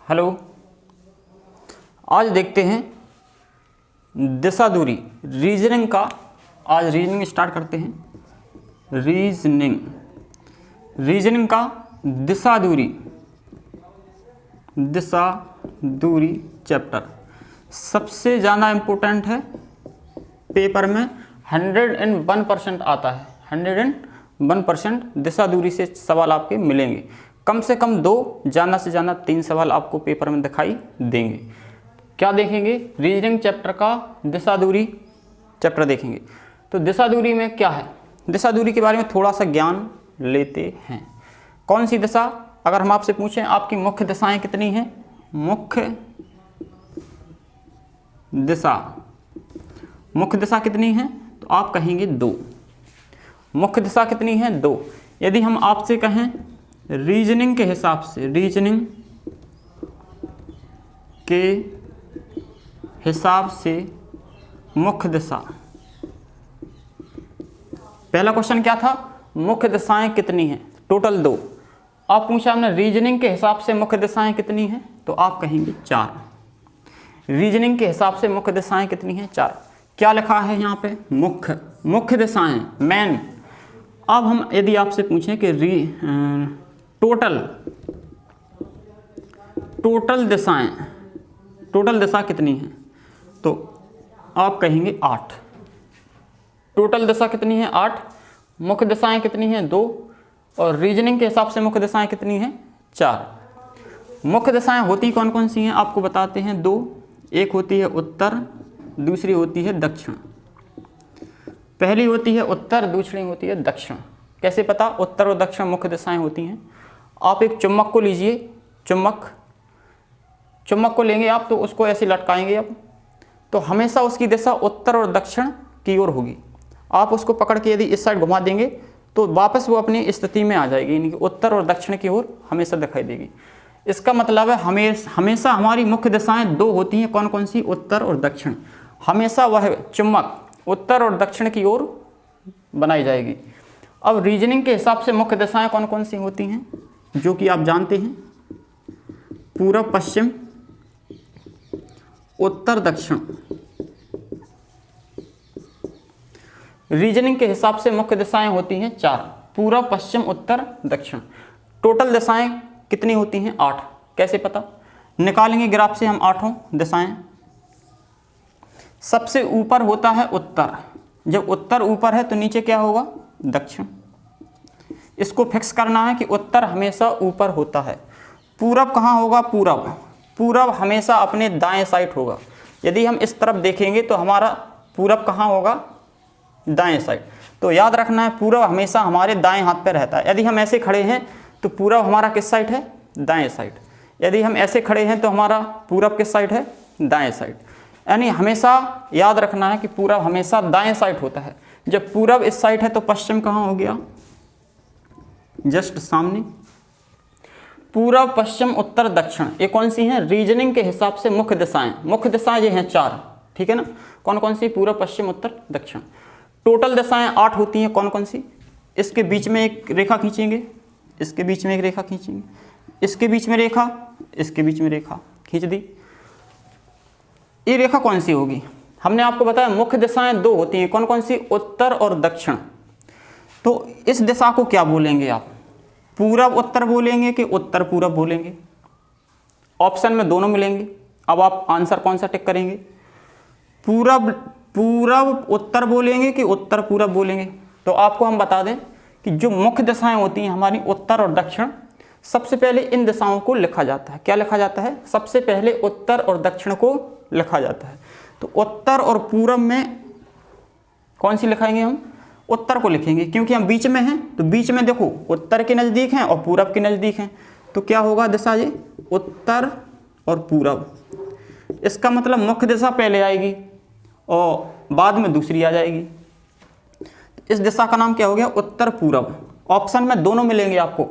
Hello, आज देखते हैं दिशा दूरी रीजनिंग का। आज रीजनिंग स्टार्ट करते हैं। रीजनिंग का दिशा दूरी चैप्टर सबसे ज़्यादा इम्पोर्टेंट है। पेपर में 101% आता है। 101% दिशा दूरी से सवाल आपके मिलेंगे। कम से कम 2, ज़्यादा से ज़्यादा 3 सवाल आपको पेपर में दिखाई देंगे। क्या देखेंगे? रीजनिंग चैप्टर का दिशा दूरी चैप्टर देखेंगे। तो दिशा दूरी में क्या है, दिशा दूरी के बारे में थोड़ा सा ज्ञान लेते हैं। कौन सी दिशा, अगर हम आपसे पूछें आपकी मुख्य दिशाएं कितनी हैं? मुख्य दिशा कितनी है? तो आप कहेंगे 2। मुख्य दिशा कितनी है? 2। यदि हम आपसे कहें रीजनिंग के हिसाब से मुख्य दिशा, पहला क्वेश्चन क्या था? मुख्य दिशाएं कितनी हैं? टोटल 2। आप पूछा हमने रीजनिंग के हिसाब से मुख्य दिशाएं कितनी हैं? तो आप कहेंगे 4। रीजनिंग के हिसाब से मुख्य दिशाएं कितनी हैं? 4। क्या लिखा है यहाँ पे? मुख्य दिशाएं, मेन। अब हम यदि आपसे पूछें कि टोटल दिशा कितनी है? तो आप कहेंगे 8। टोटल दिशा कितनी है? 8। मुख्य दिशाएं कितनी हैं? 2। और रीजनिंग के हिसाब से मुख्य दिशाएं कितनी हैं? 4। मुख्य दिशाएं होती कौन कौन सी हैं आपको बताते हैं। 2। एक होती है उत्तर, दूसरी होती है दक्षिण। पहली होती है उत्तर, दूसरी होती है दक्षिण। कैसे पता? उत्तर और दक्षिण मुख्य दिशाएं होती हैं। आप एक चुम्बक को लीजिए, चुम्बक को लेंगे आप, तो उसको ऐसे लटकाएंगे आप, तो हमेशा उसकी दिशा उत्तर और दक्षिण की ओर होगी। आप उसको पकड़ के यदि इस साइड घुमा देंगे तो वापस वो अपनी स्थिति में आ जाएगी, यानी कि उत्तर और दक्षिण की ओर हमेशा दिखाई देगी। इसका मतलब है हमेशा हमारी मुख्य दिशाएं 2 होती हैं। कौन कौन सी? उत्तर और दक्षिण। हमेशा वह चुम्बक उत्तर और दक्षिण की ओर बनाई जाएगी। अब रीजनिंग के हिसाब से मुख्य दिशाएं कौन कौन सी होती हैं, जो कि आप जानते हैं? पूर्व पश्चिम, उत्तर दक्षिण। रीजनिंग के हिसाब से मुख्य दिशाएं होती हैं 4। पूर्व पश्चिम उत्तर दक्षिण। टोटल दिशाएं कितनी होती हैं? 8। कैसे पता? निकालेंगे ग्राफ से हम 8 दिशाएं। सबसे ऊपर होता है उत्तर। जब उत्तर ऊपर है तो नीचे क्या होगा? दक्षिण। इसको फिक्स करना है कि उत्तर हमेशा ऊपर होता है। पूरब कहाँ होगा? पूरब हमेशा अपने दाएं साइड होगा। यदि हम इस तरफ देखेंगे तो हमारा पूरब कहाँ होगा? दाएं साइड। तो याद रखना है पूरब हमेशा हमारे दाएं हाथ पे रहता है। यदि हम ऐसे खड़े हैं तो पूरब हमारा किस साइड है? दाएं साइड। यदि हम ऐसे खड़े हैं तो हमारा पूरब किस साइड है? दाएं साइड। यानी हमेशा याद रखना है कि पूरब हमेशा दाएं साइड होता है। जब पूरब इस साइड है तो पश्चिम कहाँ हो गया? जस्ट सामने। पूरब पश्चिम उत्तर दक्षिण, ये कौन सी हैं? रीजनिंग के हिसाब से मुख्य दिशाएं ये हैं 4। ठीक है ना? कौन कौन सी? पूरब पश्चिम उत्तर दक्षिण। टोटल दिशाएं 8 होती हैं। कौन कौन सी? इसके बीच में एक रेखा खींचेंगे, इसके बीच में एक रेखा खींचेंगे, इसके बीच में रेखा, इसके बीच में रेखा खींच दी। ये रेखा कौन सी होगी? हमने आपको बताया मुख्य दिशाएं 2 होती हैं। कौन कौन सी? उत्तर और दक्षिण। तो इस दिशा को क्या बोलेंगे आप? पूरब उत्तर बोलेंगे कि उत्तर पूरब बोलेंगे? ऑप्शन में दोनों मिलेंगे। अब आप आंसर कौन सा टिक करेंगे? पूरब उत्तर बोलेंगे कि उत्तर पूरब बोलेंगे? तो आपको हम बता दें कि जो मुख्य दिशाएं होती हैं हमारी उत्तर और दक्षिण, सबसे पहले इन दिशाओं को लिखा जाता है। क्या लिखा जाता है? सबसे पहले उत्तर और दक्षिण को लिखा जाता है। तो उत्तर और पूरब में कौन सी लिखाएंगे हम? उत्तर को लिखेंगे, क्योंकि हम बीच में हैं। तो बीच में देखो उत्तर के नज़दीक हैं और पूरब के नज़दीक हैं, तो क्या होगा दिशा? ये उत्तर और पूरब। इसका मतलब मुख्य दिशा पहले आएगी और बाद में दूसरी आ जाएगी। इस दिशा का नाम क्या हो गया? उत्तर पूरब। ऑप्शन में दोनों मिलेंगे आपको,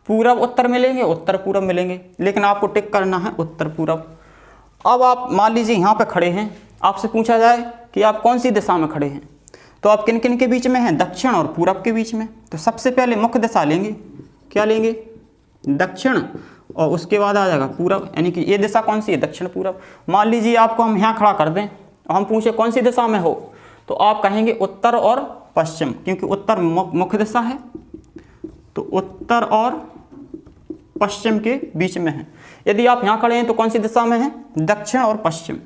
पूरब उत्तर मिलेंगे, उत्तर पूरब मिलेंगे, लेकिन आपको टिक करना है उत्तर पूरब। अब आप मान लीजिए यहाँ पे खड़े हैं, आपसे पूछा जाए कि आप कौन सी दिशा में खड़े हैं, तो आप किन किन के बीच में हैं? दक्षिण और पूरब के बीच में। तो सबसे पहले मुख्य दिशा लेंगे। क्या लेंगे? दक्षिण। और उसके बाद आ जाएगा पूरब, यानी कि ये दिशा कौन सी है, दक्षिण पूरब। मान लीजिए आपको हम यहाँ खड़ा कर दें और हम पूछे कौन सी दिशा में हो, तो आप कहेंगे उत्तर और पश्चिम, क्योंकि उत्तर मुख्य दिशा है, तो उत्तर और पश्चिम के बीच में है। यदि आप यहाँ खड़े हैं तो कौन सी दिशा में है, दक्षिण और पश्चिम,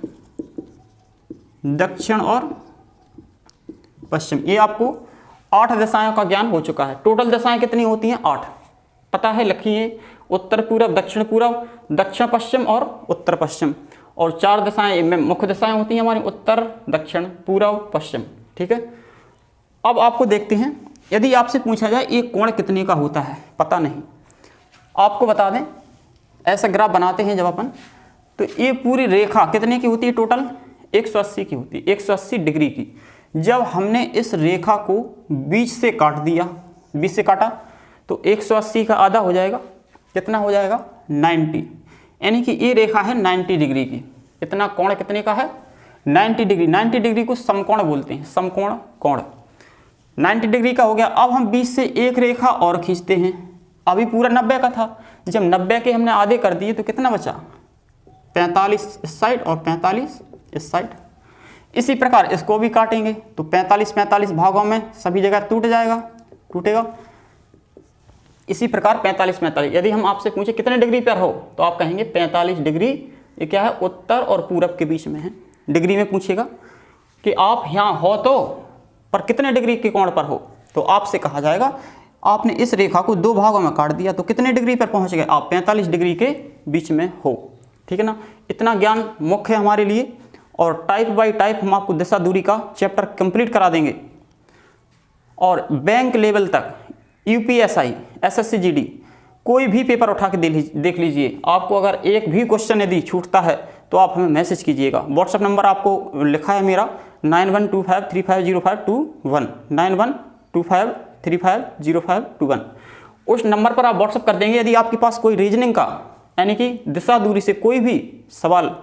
दक्षिण और पश्चिम। ये आपको 8 दिशाओं का ज्ञान हो चुका है। टोटल दिशाएं कितनी होती हैं, 8 पता है, लिखिए। उत्तर पूरब, दक्षिण पूरब, दक्षिण पश्चिम और उत्तर पश्चिम। और 4 दिशाएं मुख्य दिशाएं होती हैं हमारी, उत्तर, दक्षिण, पूरब, पश्चिम। ठीक है, अब आपको देखते हैं, यदि आपसे पूछा जाए एक कोण कितने का होता है, पता नहीं, आपको बता दें, ऐसा ग्राफ बनाते हैं जब अपन, तो ये पूरी रेखा कितने की होती है, टोटल 180 की होती है, 180 डिग्री की। जब हमने इस रेखा को बीच से काट दिया, बीच से काटा, तो 180 का आधा हो जाएगा, कितना हो जाएगा, 90, यानी कि ये रेखा है 90 डिग्री की। इतना कोण कितने का है, 90 डिग्री। 90 डिग्री को समकोण बोलते हैं, समकोण कोण 90 डिग्री का हो गया। अब हम बीच से एक रेखा और खींचते हैं, अभी पूरा 90 का था, जब 90 के हमने आधे कर दिए तो कितना बचा, 45 इस साइड और 45 इस साइड। इसी प्रकार इसको भी काटेंगे तो 45 भागों में सभी जगह टूटेगा। इसी प्रकार 45 यदि हम आपसे पूछे कितने डिग्री पर हो, तो आप कहेंगे 45 डिग्री। ये क्या है, उत्तर और पूरब के बीच में है। डिग्री में पूछेगा कि आप यहाँ हो तो पर कितने डिग्री के कोण पर हो, तो आपसे कहा जाएगा आपने इस रेखा को 2 भागों में काट दिया, तो कितने डिग्री पर पहुँच गए, आप 45 डिग्री के बीच में हो। ठीक है ना, इतना ज्ञान मुख्य है हमारे लिए। और टाइप बाय टाइप हम आपको दिशा दूरी का चैप्टर कंप्लीट करा देंगे। और बैंक लेवल तक UPSI, SSC GD कोई भी पेपर उठा के देख लीजिए, आपको अगर एक भी क्वेश्चन यदि छूटता है तो आप हमें मैसेज कीजिएगा। व्हाट्सएप नंबर आपको लिखा है मेरा 9125350521, 9125350521। उस नंबर पर आप व्हाट्सएप कर देंगे। यदि आपके पास कोई रीजनिंग का, यानी कि दिशा दूरी से कोई भी सवाल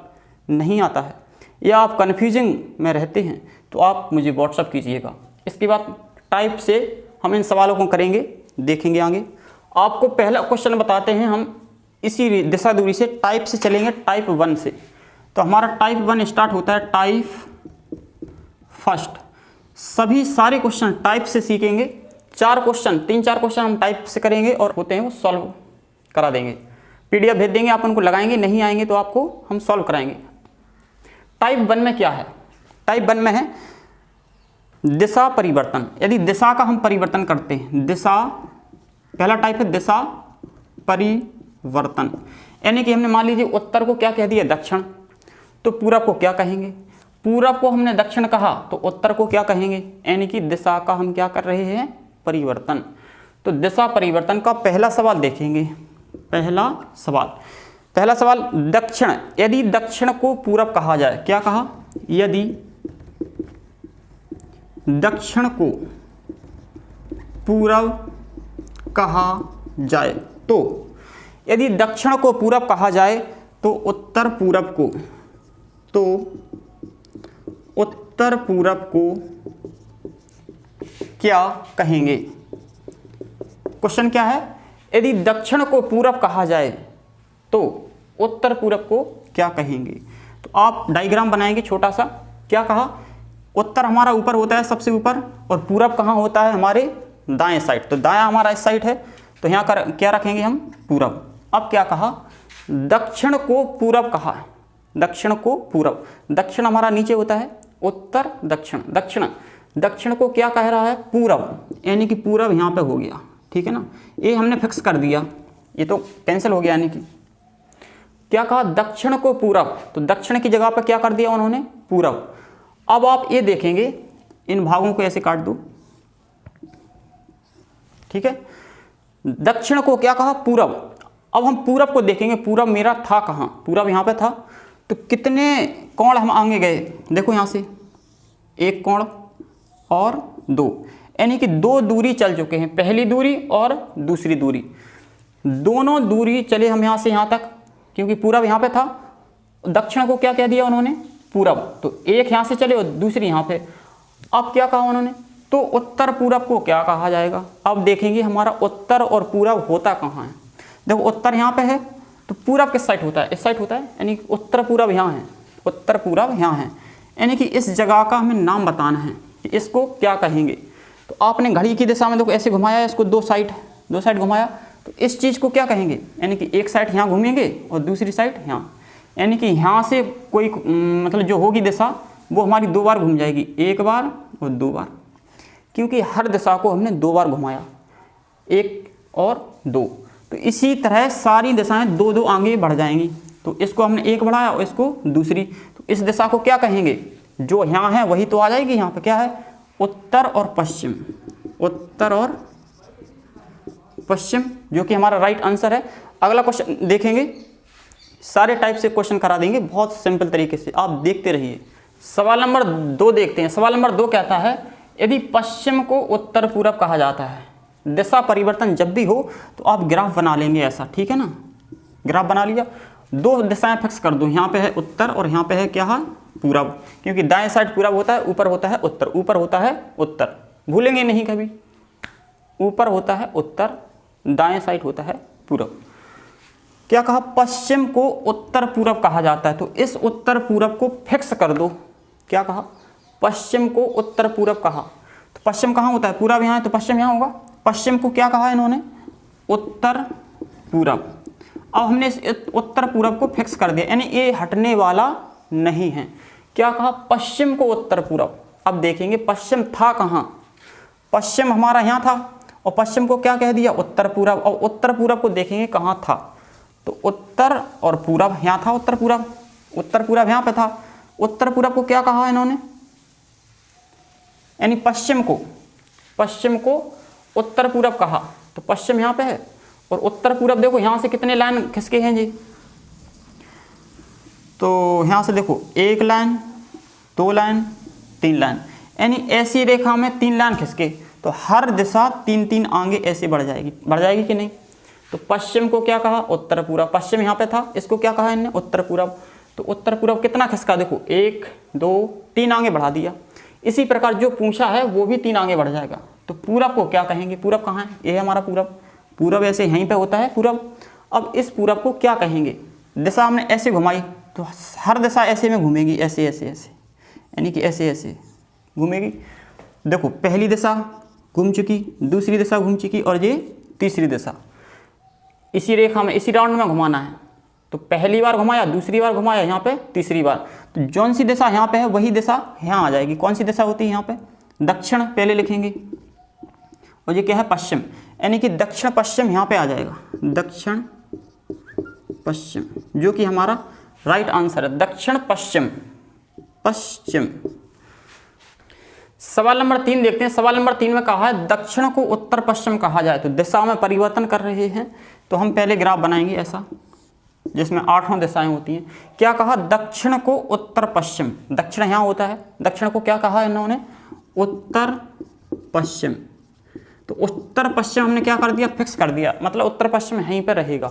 नहीं आता है या आप कन्फ्यूजिंग में रहते हैं, तो आप मुझे व्हाट्सएप कीजिएगा। इसके बाद टाइप से हम इन सवालों को करेंगे, देखेंगे आगे। आपको पहला क्वेश्चन बताते हैं हम, इसी दिशा दूरी से टाइप से चलेंगे, टाइप 1 से। तो हमारा टाइप 1 स्टार्ट होता है टाइप फर्स्ट। सभी सारे क्वेश्चन टाइप से सीखेंगे। 3-4 क्वेश्चन हम टाइप से करेंगे और होते हैं वो सॉल्व करा देंगे। PDF भेज देंगे, आप उनको लगाएंगे, नहीं आएंगे तो आपको हम सॉल्व कराएंगे। टाइप 1 में क्या है, टाइप 1 में है दिशा परिवर्तन। यदि दिशा का हम परिवर्तन करते हैं, दिशा, पहला टाइप है दिशा परिवर्तन, यानी कि हमने मान लीजिए उत्तर को क्या कह दिया, दक्षिण, तो पूरब को क्या कहेंगे, पूरब को हमने दक्षिण कहा तो उत्तर को क्या कहेंगे, यानी कि दिशा का हम क्या कर रहे हैं, परिवर्तन। तो दिशा परिवर्तन का पहला सवाल देखेंगे। पहला सवाल दक्षिण। यदि दक्षिण को पूरब कहा जाए, क्या कहा, यदि दक्षिण को पूरब कहा जाए, तो यदि दक्षिण को पूरब कहा जाए तो उत्तर पूरब को क्या कहेंगे। क्वेश्चन क्या है, यदि दक्षिण को पूरब कहा जाए तो उत्तर पूरब को क्या कहेंगे। तो आप डायग्राम बनाएंगे छोटा सा। क्या कहा, उत्तर हमारा ऊपर होता है सबसे ऊपर, और पूरब कहाँ होता है, हमारे दाएं साइड। तो दायां हमारा इस साइड है, तो यहाँ क्या रखेंगे हम, पूरब। अब क्या कहा, दक्षिण को पूरब कहा, दक्षिण को पूरब, दक्षिण हमारा नीचे होता है, उत्तर दक्षिण, दक्षिण को क्या कह रहा है, पूरब, यानी कि पूरब यहाँ पे हो गया। ठीक है ना, ये हमने फिक्स कर दिया, ये तो कैंसिल हो गया। यानी कि क्या कहा, दक्षिण को पूरब, तो दक्षिण की जगह पर क्या कर दिया उन्होंने, पूरब। अब आप ये देखेंगे, इन भागों को ऐसे काट दो, ठीक है। दक्षिण को क्या कहा, पूरब। अब हम पूरब को देखेंगे, पूरब मेरा था कहाँ, पूरब यहाँ पे था, तो कितने कोण हम आगे गए, देखो यहाँ से 1 कोण और 2, यानी कि 2 दूरी चल चुके हैं, पहली दूरी और दूसरी दूरी, दोनों दूरी चले हम यहाँ से यहाँ तक, क्योंकि पूरब यहाँ पे था। दक्षिण को क्या कह दिया उन्होंने, पूरब, तो एक यहाँ से चले और दूसरी यहाँ पे। अब क्या कहा उन्होंने, तो उत्तर पूरब को क्या कहा जाएगा। अब देखेंगे हमारा उत्तर और पूरब होता कहाँ है। देखो उत्तर यहाँ पे है, तो पूरब किस साइड होता है? इस साइड होता है, यानी उत्तर पूरब यहाँ है, उत्तर पूरब यहाँ है। यानी कि इस जगह का हमें नाम बताना है कि इसको क्या कहेंगे। तो आपने घड़ी की दिशा में देखो ऐसे घुमाया, इसको दो साइड घुमाया, तो इस चीज़ को क्या कहेंगे? यानी कि एक साइड यहाँ घूमेंगे और दूसरी साइड यहाँ, यानी कि यहाँ से कोई मतलब जो होगी दिशा वो हमारी 2 बार घूम जाएगी, 1 बार और 2 बार, क्योंकि हर दिशा को हमने 2 बार घुमाया, 1 और 2। तो इसी तरह सारी दिशाएं 2-2 आगे बढ़ जाएंगी। तो इसको हमने 1 बढ़ाया और इसको दूसरी, तो इस दिशा को क्या कहेंगे? जो यहाँ है वही तो आ जाएगी। यहाँ पे क्या है? उत्तर और पश्चिम, उत्तर और पश्चिम, जो कि हमारा राइट आंसर है। अगला क्वेश्चन देखेंगे, सारे टाइप से क्वेश्चन करा देंगे बहुत सिंपल तरीके से, आप देखते रहिए। सवाल नंबर 2 देखते हैं। सवाल नंबर 2 कहता है, यदि पश्चिम को उत्तर पूरब कहा जाता है, दिशा परिवर्तन जब भी हो तो आप ग्राफ बना लेंगे ऐसा, ठीक है ना? ग्राफ बना लिया, 2 दिशाएं फिक्स कर दो, यहाँ पे है उत्तर और यहाँ पे है क्या है? पूरब, क्योंकि दाएं साइड पूरब होता है, ऊपर होता है उत्तर, ऊपर होता है उत्तर, भूलेंगे नहीं कभी, ऊपर होता है उत्तर, दाएं साइड होता है पूरब। क्या कहा? पश्चिम को उत्तर पूरब कहा जाता है, तो इस उत्तर पूरब को फिक्स कर दो। क्या कहा? पश्चिम को उत्तर पूरब कहा, तो पश्चिम कहाँ होता है? पूरब यहाँ है, तो पश्चिम यहाँ होगा। पश्चिम को क्या कहा इन्होंने? उत्तर पूरब। अब हमने इस उत्तर पूरब को फिक्स कर दिया, यानी ये हटने वाला नहीं है। क्या कहा? पश्चिम को उत्तर पूरब। अब देखेंगे पश्चिम था कहाँ? पश्चिम हमारा यहाँ था, और पश्चिम को क्या कह दिया? उत्तर पूरब। और उत्तर पूरब को देखेंगे कहाँ था, तो उत्तर और पूरब यहाँ था, उत्तर पूरब, उत्तर पूरब यहाँ पे था। उत्तर पूरब को क्या कहा इन्होंने? यानी पश्चिम को उत्तर पूरब कहा, तो पश्चिम यहाँ पे है और उत्तर पूरब देखो यहाँ से कितने लाइन खिसके हैं जी, तो यहाँ से देखो 1 लाइन, 2 लाइन, 3 लाइन, यानी ऐसी रेखा में 3 लाइन खिसके, तो हर दिशा 3-3 आगे ऐसे बढ़ जाएगी कि नहीं? तो पश्चिम को क्या कहा? उत्तर पूरब। पश्चिम यहाँ पे था, इसको क्या कहा इन्होंने? उत्तर पूरब। तो उत्तर पूरब कितना खिसका? देखो 1, 2, 3 आगे बढ़ा दिया। इसी प्रकार जो पूछा है वो भी 3 आगे बढ़ जाएगा। तो पूरब को क्या कहेंगे? पूरब कहाँ है? ये है हमारा पूरब। पूरब ऐसे यहीं पे होता है पूरब। अब इस पूरब को क्या कहेंगे? दिशा हमने ऐसे घुमाई, तो हर दिशा ऐसे में घूमेगी, ऐसे ऐसे ऐसे, यानी कि ऐसे ऐसे घूमेगी। देखो पहली दिशा घूम चुकी, दूसरी दिशा घूम चुकी, और ये तीसरी दिशा। इसी रेखा में, इसी राउंड में घुमाना है, तो पहली बार घुमाया, दूसरी बार घुमाया, यहाँ पे तीसरी बार, तो जौन सी दिशा यहाँ पे है वही दिशा यहाँ आ जाएगी। कौन सी दिशा होती है यहाँ पे? दक्षिण पहले लिखेंगे, और ये क्या है? पश्चिम, यानी कि दक्षिण पश्चिम यहाँ पे आ जाएगा, दक्षिण पश्चिम, जो कि हमारा राइट आंसर है, दक्षिण पश्चिम, पश्चिम। सवाल नंबर 3 देखते हैं। सवाल नंबर 3 में कहा है दक्षिण को उत्तर पश्चिम कहा जाए, तो दिशा में परिवर्तन कर रहे हैं, तो हम पहले ग्राफ बनाएंगे ऐसा, जिसमें 8 दिशाएं होती हैं। क्या कहा? दक्षिण को उत्तर पश्चिम, दक्षिण यहाँ होता है, दक्षिण को क्या कहा इन्होंने? उत्तर पश्चिम। तो उत्तर पश्चिम हमने क्या कर दिया? फिक्स कर दिया, मतलब उत्तर पश्चिम यहीं पर रहेगा।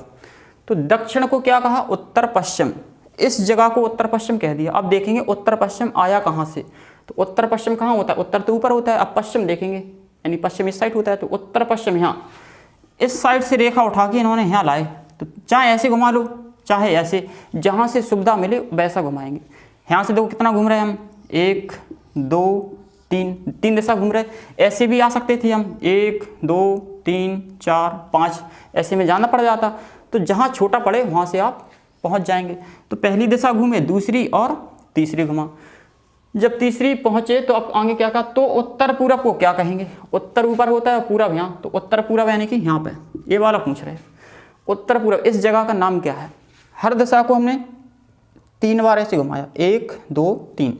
तो दक्षिण को क्या कहा? उत्तर पश्चिम। इस जगह को उत्तर पश्चिम कह दिया। अब देखेंगे उत्तर पश्चिम आया कहाँ से, तो उत्तर पश्चिम कहाँ होता है? उत्तर तो ऊपर होता है, अब पश्चिम देखेंगे, यानी पश्चिम इस साइड होता है, तो उत्तर पश्चिम यहाँ, इस साइड से रेखा उठा के इन्होंने यहाँ लाए, तो चाहे ऐसे घुमा लो चाहे ऐसे, जहाँ से सुविधा मिले वैसा घुमाएंगे। यहाँ से देखो कितना घूम रहे हैं हम, 1, 2, 3 दिशा घूम रहे। ऐसे भी आ सकते थे हम, 1, 2, 3, 4, 5, ऐसे में जाना पड़ जाता, तो जहाँ छोटा पड़े वहाँ से आप पहुँच जाएंगे। तो पहली दिशा घूमे, दूसरी और तीसरी घुमा। जब तीसरी पहुँचे तो अब आगे क्या कहा? तो उत्तर पूरब को क्या कहेंगे? उत्तर ऊपर होता है, पूरब यहाँ, तो उत्तर पूरब यानी कि यहाँ पे, ये वाला पूछ रहे हैं। उत्तर पूरब, इस जगह का नाम क्या है? हर दिशा को हमने 3 बार ऐसे घुमाया, 1, 2, 3,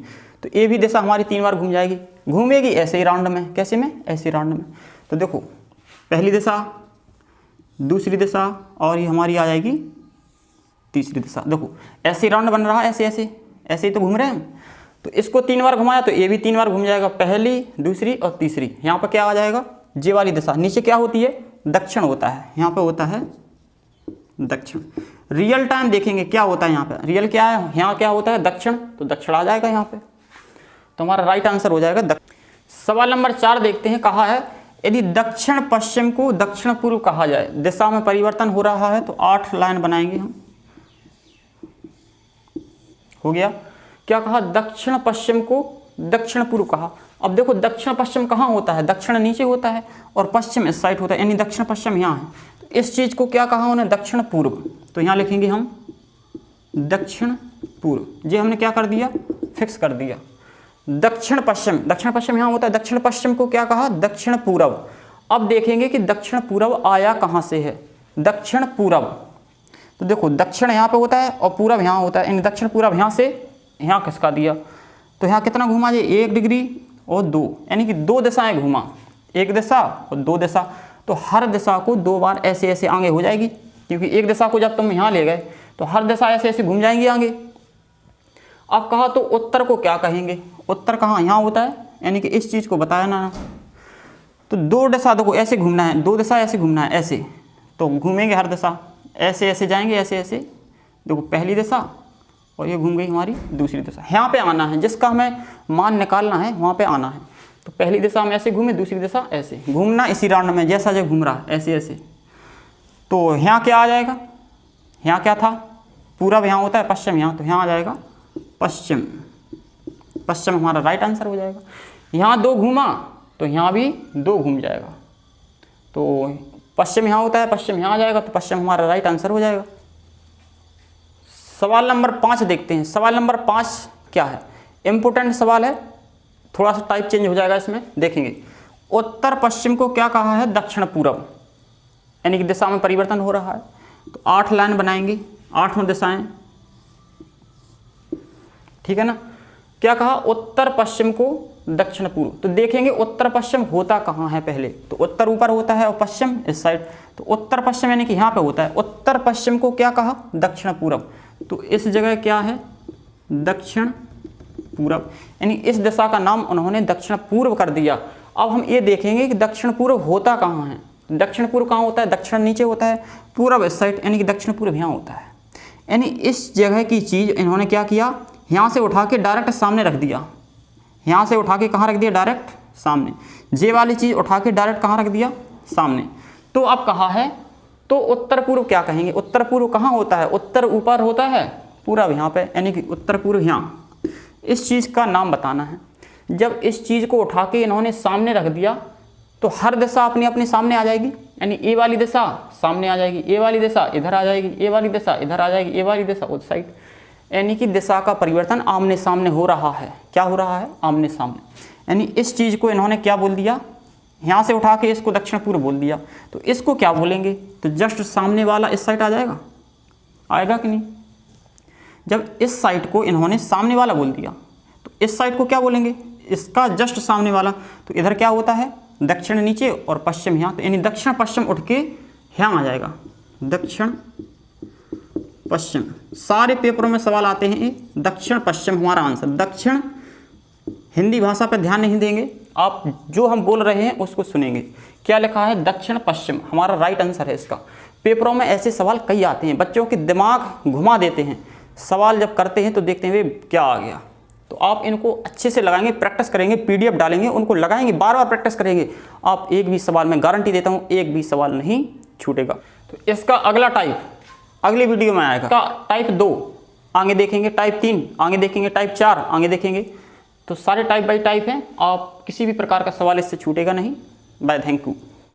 तो ये भी दिशा हमारी 3 बार घूम जाएगी, घूमेगी ऐसे ही राउंड में। कैसे में? ऐसे राउंड में। तो देखो पहली दिशा, दूसरी दिशा, और ये हमारी आ जाएगी तीसरी दिशा। देखो ऐसे राउंड बन रहा है, ऐसे ऐसे ऐसे ही तो घूम रहे हैं हम। तो इसको 3 बार घुमाया तो ये भी 3 बार घूम जाएगा, पहली, दूसरी और तीसरी। यहाँ पर क्या आ जाएगा? जे वाली दिशा। नीचे क्या होती है? दक्षिण होता है, यहाँ पे होता है दक्षिण। रियल टाइम देखेंगे क्या होता है यहाँ पे। रियल क्या है? यहाँ क्या होता है? दक्षिण, तो दक्षिण आ जाएगा यहाँ पे, तो हमारा राइट आंसर हो जाएगा दक्षिण। सवाल नंबर 4 देखते हैं। कहा है यदि दक्षिण पश्चिम को दक्षिण पूर्व कहा जाए, दिशा में परिवर्तन हो रहा है, तो 8 लाइन बनाएंगे हम, हो गया। क्या कहा, दक्षिण पश्चिम को दक्षिण पूर्व कहा। अब देखो दक्षिण पश्चिम कहाँ होता है, दक्षिण नीचे होता है और पश्चिम इस साइड होता है, यानी दक्षिण पश्चिम यहाँ है। तो इस चीज़ को क्या कहा उन्हें, दक्षिण पूर्व। तो यहाँ लिखेंगे हम दक्षिण पूर्व। ये हमने क्या कर दिया, फिक्स कर दिया। दक्षिण पश्चिम यहाँ होता है, दक्षिण पश्चिम को क्या कहा, दक्षिण पूर्व। अब देखेंगे कि दक्षिण पूर्व आया कहाँ से है, दक्षिण पूर्व। तो देखो दक्षिण यहाँ पे होता है और पूर्व यहाँ होता है, यानी दक्षिण पूर्व यहाँ से यहाँ खिसका दिया। तो यहाँ कितना घूमा, ये 1 डिग्री और 2, यानी कि 2 दिशाएं घूमा, 1 दिशा और 2 दिशा। तो हर दिशा को 2 बार ऐसे ऐसे आगे हो जाएगी, क्योंकि एक दिशा को जब तुम यहाँ ले गए तो हर दिशा ऐसे ऐसे घूम जाएंगी आगे। अब कहा तो उत्तर को क्या कहेंगे, उत्तर कहाँ, यहाँ होता है, यानी कि इस चीज़ को बताया ना। तो 2 दिशा देखो ऐसे घूमना है, 2 दिशा ऐसे घूमना है, ऐसे तो घूमेंगे हर दिशा, ऐसे ऐसे जाएंगे, ऐसे ऐसे। देखो पहली दिशा और ये घूम गई हमारी दूसरी दिशा। यहाँ पे आना है, जिसका हमें मान निकालना है वहाँ पे आना है। तो पहली दिशा हम ऐसे घूमे, दूसरी दिशा ऐसे घूमना, इसी राउंड में जैसा जो घूम रहा है ऐसे ऐसे। तो यहाँ क्या आ जाएगा, यहाँ क्या था, पूरब यहाँ होता है, पश्चिम यहाँ, तो यहाँ आ जाएगा पश्चिम। पश्चिम हमारा राइट आंसर हो जाएगा। यहाँ 2 घूमा तो यहाँ भी 2 घूम जाएगा। तो पश्चिम यहाँ होता है, पश्चिम यहाँ आ जाएगा, तो पश्चिम हमारा राइट आंसर हो जाएगा। सवाल नंबर 5 देखते हैं। सवाल नंबर 5 क्या है, इम्पोर्टेंट सवाल है, थोड़ा सा टाइप चेंज हो जाएगा इसमें, देखेंगे। उत्तर पश्चिम को क्या कहा है, दक्षिण पूर्व, यानी कि दिशा में परिवर्तन हो रहा है। तो 8 लाइन बनाएंगे, 8 दिशाएं, ठीक है ना। क्या कहा, उत्तर पश्चिम को दक्षिण पूर्व। तो देखेंगे उत्तर पश्चिम होता कहाँ है पहले, तो उत्तर ऊपर होता है और पश्चिम इस साइड। तो उत्तर पश्चिम यानी कि यहाँ पे होता है। उत्तर पश्चिम को क्या कहा, दक्षिण पूर्व। तो इस जगह क्या है, दक्षिण पूर्व, यानी इस दिशा का नाम उन्होंने दक्षिण पूर्व कर दिया। अब हम ये देखेंगे कि दक्षिण पूर्व होता कहाँ है। दक्षिण पूर्व कहाँ होता है, दक्षिण नीचे होता है, पूर्व इस साइड, यानी कि दक्षिण पूर्व यहाँ होता है। यानी इस जगह की चीज़ इन्होंने क्या किया, यहाँ से उठा के डायरेक्ट सामने रख दिया। यहाँ से उठा के कहाँ रख दिया, डायरेक्ट सामने। ये वाली चीज़ उठा के डायरेक्ट कहाँ रख दिया, सामने। तो अब कहा है, तो उत्तर पूर्व क्या कहेंगे, उत्तर पूर्व कहाँ होता है, उत्तर ऊपर होता है, पूर्व यहाँ पे, यानी कि उत्तर पूर्व यहाँ। इस चीज़ का नाम बताना है। जब इस चीज़ को उठा के इन्होंने सामने रख दिया तो हर दिशा अपनी अपनी सामने आ जाएगी, यानी ए वाली दिशा सामने आ जाएगी, ए वाली दिशा इधर आ जाएगी, ए वाली दिशा इधर आ जाएगी, ए वाली दिशा उस साइड, यानी कि दिशा का परिवर्तन आमने सामने हो रहा है। क्या हो रहा है, आमने सामने। यानी इस चीज़ को इन्होंने क्या बोल दिया, यहाँ से उठा के इसको दक्षिण पूर्व बोल दिया। तो इसको क्या बोलेंगे, तो जस्ट सामने वाला इस साइड आ जाएगा, आएगा कि नहीं। जब इस साइड को इन्होंने सामने वाला बोल दिया तो इस साइड को क्या बोलेंगे, इसका जस्ट सामने वाला। तो इधर क्या होता है, दक्षिण नीचे और पश्चिम यहाँ, तो यानी दक्षिण पश्चिम उठ के यहाँ आ जाएगा, दक्षिण पश्चिम। सारे पेपरों में सवाल आते हैं दक्षिण पश्चिम हमारा आंसर। दक्षिण हिंदी भाषा पर ध्यान नहीं देंगे आप, जो हम बोल रहे हैं उसको सुनेंगे। क्या लिखा है, दक्षिण पश्चिम हमारा राइट आंसर है इसका। पेपरों में ऐसे सवाल कई आते हैं, बच्चों के दिमाग घुमा देते हैं। सवाल जब करते हैं तो देखते हैं वे क्या आ गया। तो आप इनको अच्छे से लगाएंगे, प्रैक्टिस करेंगे, PDF डालेंगे, उनको लगाएंगे, बार बार प्रैक्टिस करेंगे, आप एक भी सवाल में गारंटी देता हूँ, एक भी सवाल नहीं छूटेगा। तो इसका अगला टाइप अगली वीडियो में आएगा। टाइप 2 आगे देखेंगे, टाइप 3 आगे देखेंगे, टाइप 4 आगे देखेंगे। तो सारे टाइप बाई टाइप हैं, आप किसी भी प्रकार का सवाल इससे छूटेगा नहीं। Bye, thank you.